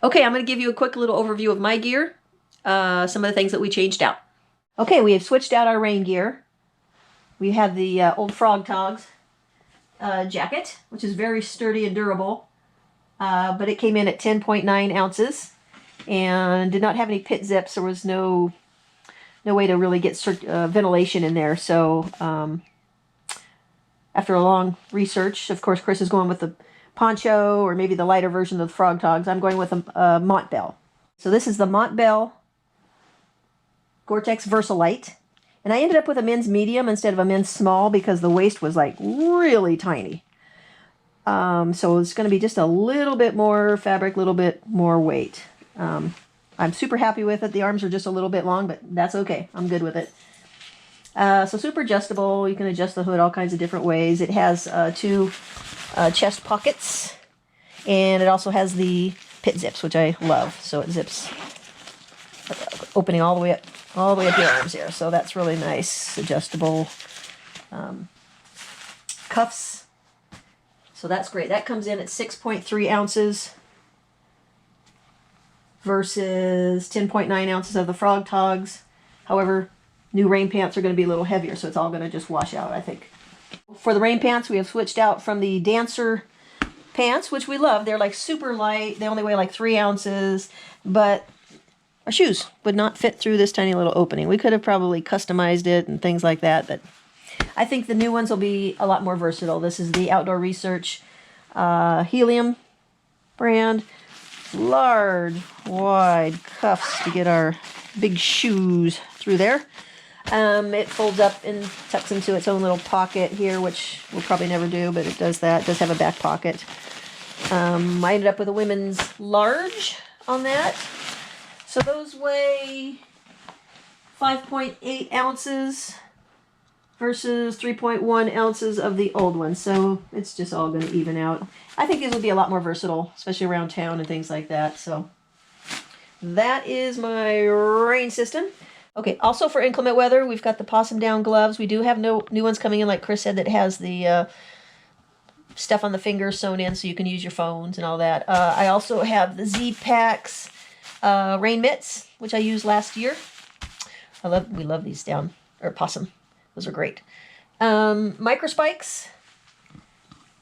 Okay, I'm going to give you a quick little overview of my gear. Some of the things that we changed out. Okay, we have switched out our rain gear. We have the old Frog Togs jacket, which is very sturdy and durable. But it came in at 10.9 ounces and did not have any pit zips. There was no way to really get ventilation in there. So after a long research, of course, Chris is going with the poncho or maybe the lighter version of the Frog Togs. I'm going with a Montbell. So this is the Montbell Gore-Tex Versalite. And I ended up with a men's medium instead of a men's small because the waist was like really tiny. So it's going to be just a little bit more fabric, a little bit more weight. I'm super happy with it. The arms are just a little bit long, but that's okay. I'm good with it. So super adjustable. You can adjust the hood all kinds of different ways. It has two chest pockets, and it also has the pit zips, which I love. So it zips opening all the way up your arms here. So that's really nice, adjustable. Cuffs. So that's great. That comes in at 6.3 ounces versus 10.9 ounces of the Frog Togs. However, new rain pants are going to be a little heavier, so it's all going to just wash out, I think. For the rain pants, we have switched out from the Dancer pants, which we love. They're like super light. They only weigh like 3 ounces, but our shoes would not fit through this tiny little opening. We could have probably customized it and things like that, but I think the new ones will be a lot more versatile. This is the Outdoor Research Helium brand. Large, wide cuffs to get our big shoes through there. It folds up and tucks into its own little pocket here, which we'll probably never do, but it does that. It does have a back pocket. I ended up with a women's large on that. So those weigh 5.8 ounces versus 3.1 ounces of the old one. So it's just all going to even out. I think these will be a lot more versatile, especially around town and things like that. So that is my rain system. Okay, also for inclement weather, we've got the possum down gloves. We do have new ones coming in, like Chris said, that has the stuff on the fingers sewn in so you can use your phones and all that. I also have the Z-Packs rain mitts, which I used last year. We love these down, or possum. Those are great. Micro spikes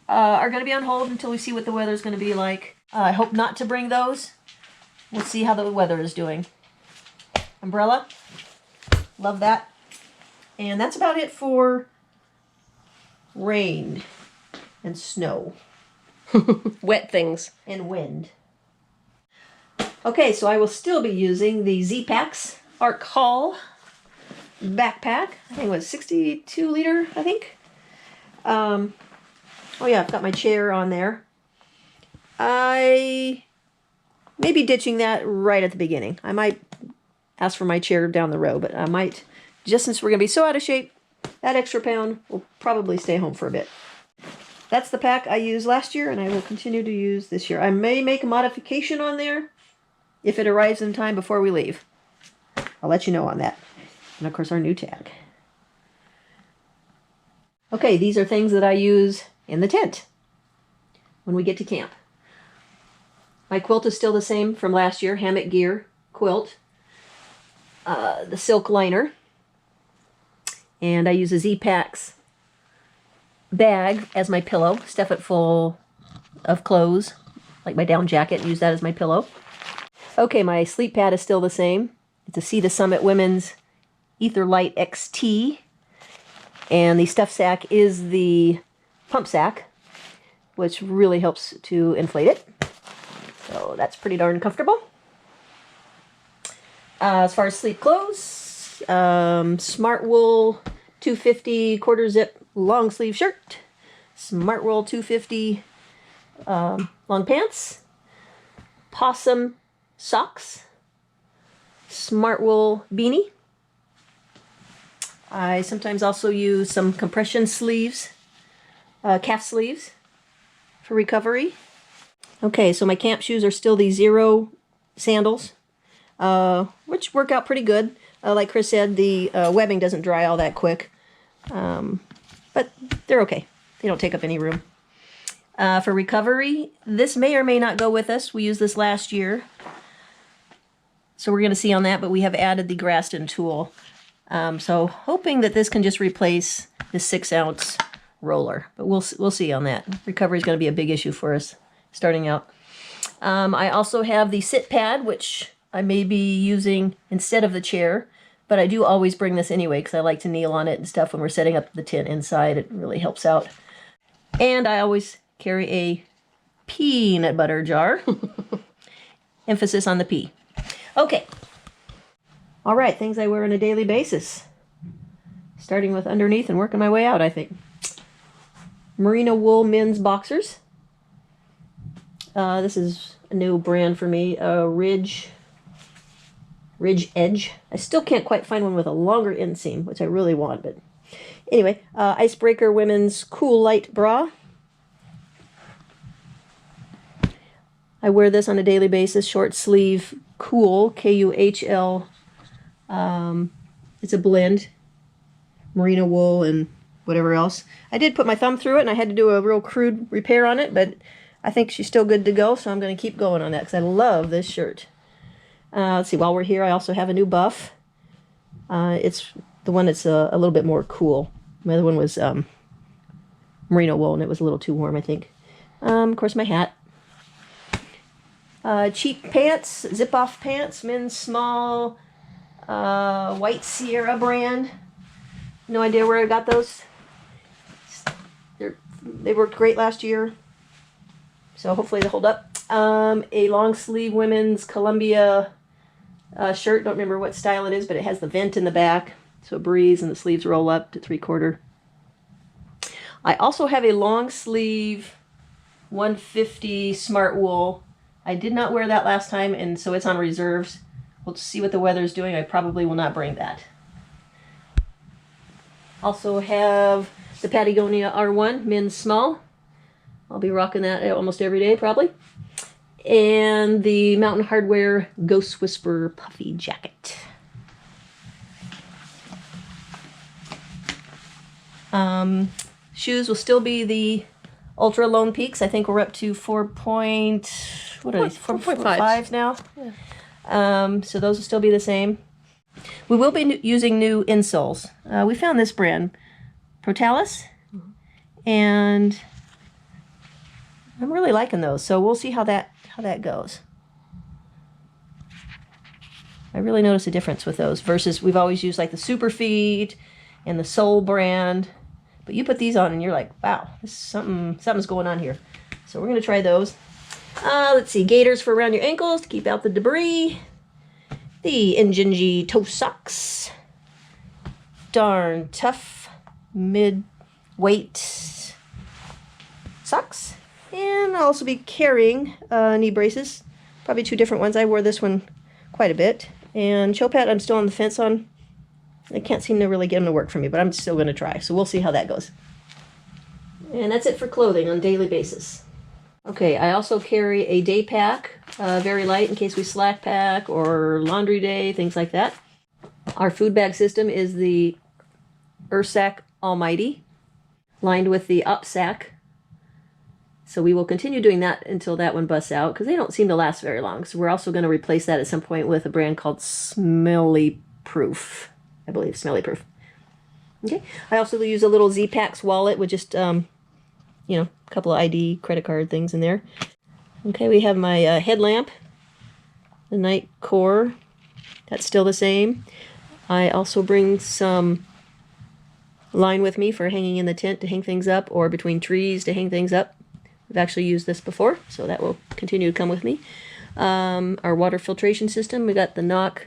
are going to be on hold until we see what the weather's going to be like. I hope not to bring those. We'll see how the weather is doing. Umbrella. Love that. And that's about it for rain and snow. Wet things. And wind. Okay, so I will still be using the Z-Packs Arc Haul backpack. I think it was 62 liter, I think. Oh yeah, I've got my chair on there. I may be ditching that right at the beginning. I might ask for my chair down the road, but I might, just since we're going to be so out of shape, that extra pound will probably stay home for a bit. That's the pack I used last year, and I will continue to use this year. I may make a modification on there if it arrives in time before we leave. I'll let you know on that. And of course, our new tag. Okay, these are things that I use in the tent when we get to camp. My quilt is still the same from last year, hammock gear quilt. The silk liner. And I use a Z-Packs bag as my pillow. Stuff it full of clothes, like my down jacket, and use that as my pillow. Okay, my sleep pad is still the same. It's a Sea to Summit Women's Ether Light XT. And the stuff sack is the pump sack, which really helps to inflate it. So that's pretty darn comfortable. As far as sleep clothes, Smart Wool 250 quarter zip long sleeve shirt, Smart Wool 250 long pants, Possum socks, Smart Wool beanie. I sometimes also use some compression sleeves, calf sleeves for recovery. Okay, so my camp shoes are still the Zero sandals, which work out pretty good. Like Chris said, the webbing doesn't dry all that quick, but they're okay. They don't take up any room. For recovery, this may or may not go with us. We used this last year. So we're going to see on that, but we have added the Graston tool. So hoping that this can just replace the 6-ounce roller, but we'll see on that. Recovery is going to be a big issue for us starting out. I also have the sit pad, which I may be using instead of the chair, but I do always bring this anyway because I like to kneel on it and stuff when we're setting up the tent inside. It really helps out. And I always carry a peanut butter jar. Emphasis on the P. Okay. All right, things I wear on a daily basis. Starting with underneath and working my way out, I think. Merino wool men's boxers. This is a new brand for me, Ridge Edge. I still can't quite find one with a longer inseam, which I really want, but anyway, Icebreaker women's cool light bra. I wear this on a daily basis, short sleeve cool, K-U-H-L. It's a blend, merino wool and whatever else. I did put my thumb through it and I had to do a real crude repair on it, but I think she's still good to go, so I'm going to keep going on that because I love this shirt. Let's see, while we're here, I also have a new buff. It's the one that's a little bit more cool. My other one was merino wool, and it was a little too warm, I think. Of course, my hat. Cheap pants, zip-off pants, men's small, White Sierra brand. No idea where I got those. They worked great last year, so hopefully they hold up. A long sleeve women's Columbia shirt. Don't remember what style it is, but it has the vent in the back, so it breathes and the sleeves roll up to 3/4. I also have a long sleeve 150 smart wool. I did not wear that last time, and so it's on reserves. We'll see what the weather's doing. I probably will not bring that. Also have the Patagonia R1 men's small. I'll be rocking that almost every day, probably. And the Mountain Hardwear Ghost Whisperer puffy jacket. Shoes will still be the Ultra Lone Peaks. I think we're up to 4.5 now. Yeah. So those will still be the same. We will be using new insoles. We found this brand, Protalis, and I'm really liking those. So we'll see how that goes. I really notice a difference with those versus we've always used like the Superfeet and the Soul brand. But you put these on and you're like, wow, this is something's going on here. So we're going to try those. Let's see, gaiters for around your ankles to keep out the debris. The Injinji toe socks. Darn tough mid-weight socks. And I'll also be carrying knee braces. Probably 2 different ones. I wore this one quite a bit. And Chopat, I'm still on the fence on. I can't seem to really get them to work for me, but I'm still going to try. So we'll see how that goes. And that's it for clothing on a daily basis. Okay, I also carry a day pack, very light in case we slack pack or laundry day, things like that. Our food bag system is the Ursack Almighty, lined with the Upsack. So we will continue doing that until that one busts out, because they don't seem to last very long. So we're also going to replace that at some point with a brand called Smelly Proof. I believe, Smelly Proof. Okay, I also use a little Z-Packs wallet with just, a couple of ID, credit card things in there. Okay, we have my headlamp, the night core. That's still the same. I also bring some line with me for hanging in the tent to hang things up, or between trees to hang things up. We've actually used this before, so that will continue to come with me. Our water filtration system, we got the Knock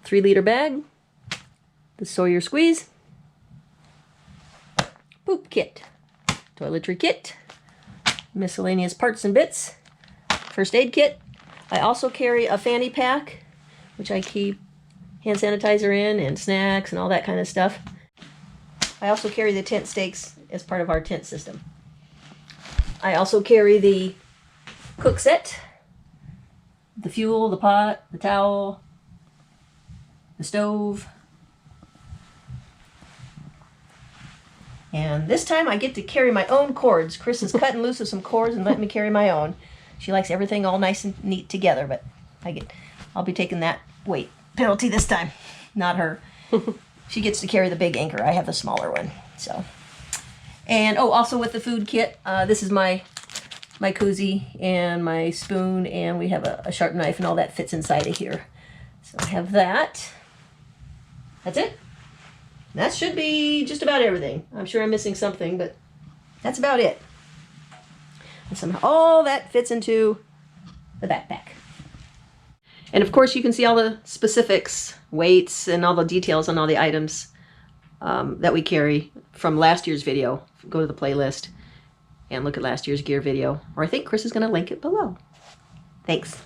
3-liter bag, the Sawyer squeeze, poop kit, toiletry kit, miscellaneous parts and bits, first aid kit. I also carry a fanny pack, which I keep hand sanitizer in and snacks and all that kind of stuff. I also carry the tent stakes as part of our tent system. I also carry the cook set, the fuel, the pot, the towel, the stove, And this time I get to carry my own cords. Chris is cutting loose of some cords and letting me carry my own. She likes everything all nice and neat together, but I'll be taking that weight penalty this time, not her. She gets to carry the big anchor. I have the smaller one. So, and oh, also with the food kit, this is my koozie and my spoon, and we have a sharp knife, and all that fits inside of here. So I have that. That's it. That should be just about everything. I'm sure I'm missing something, but that's about it. And somehow all that fits into the backpack. And of course you can see all the specifics, weights, and all the details on all the items that we carry from last year's video. Go to the playlist and look at last year's gear video. Or I think Chris is going to link it below. Thanks.